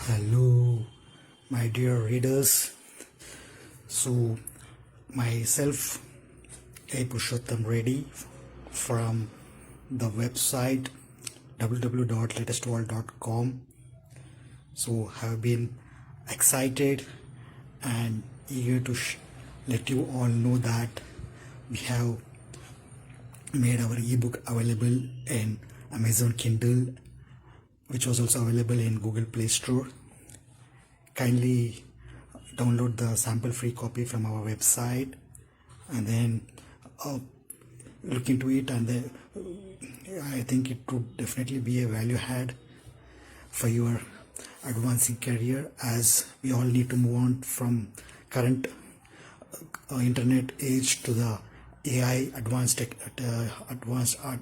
Hello, my dear readers. So, myself, Purushotham Reddy from the website www.latestworld.com. So, have been excited and eager to let you all know that we have made our ebook available in Amazon Kindle, which was also available in Google Play Store. Kindly download the sample free copy from our website and then look into it, and then I think it would definitely be a value add for your advancing career, as we all need to move on from current internet age to the AI, advanced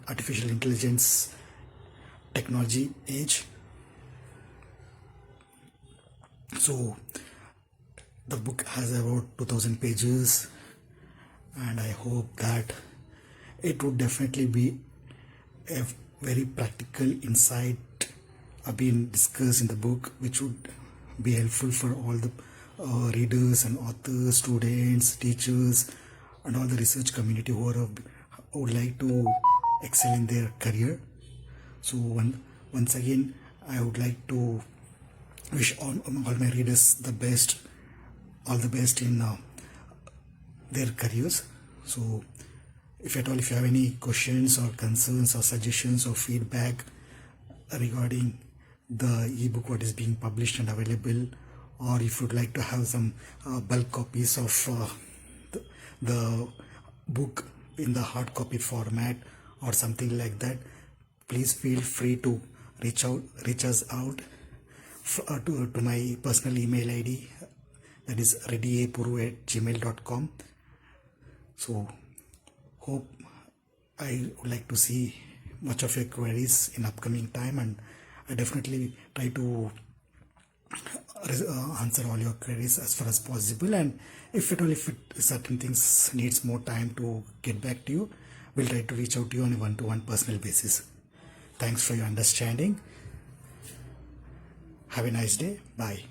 artificial intelligence technology age. So the book has about 2000 pages, and I hope that it would definitely be a very practical insight being discussed in the book, which would be helpful for all the readers and authors, students, teachers, and all the research community who would like to excel in their career. So once again, I would like to wish all my readers all the best in their careers. So if you have any questions or concerns or suggestions or feedback regarding the ebook what is being published and available, or if you'd like to have some bulk copies of the book in the hard copy format or something like that, please feel free to reach us out to my personal email ID, that is reddyapuru@gmail.com. So hope I would like to see much of your queries in upcoming time, and I definitely try to answer all your queries as far as possible. And if certain things needs more time to get back to you, we'll try to reach out to you on a one-to-one personal basis. Thanks for your understanding. Have a nice day. Bye.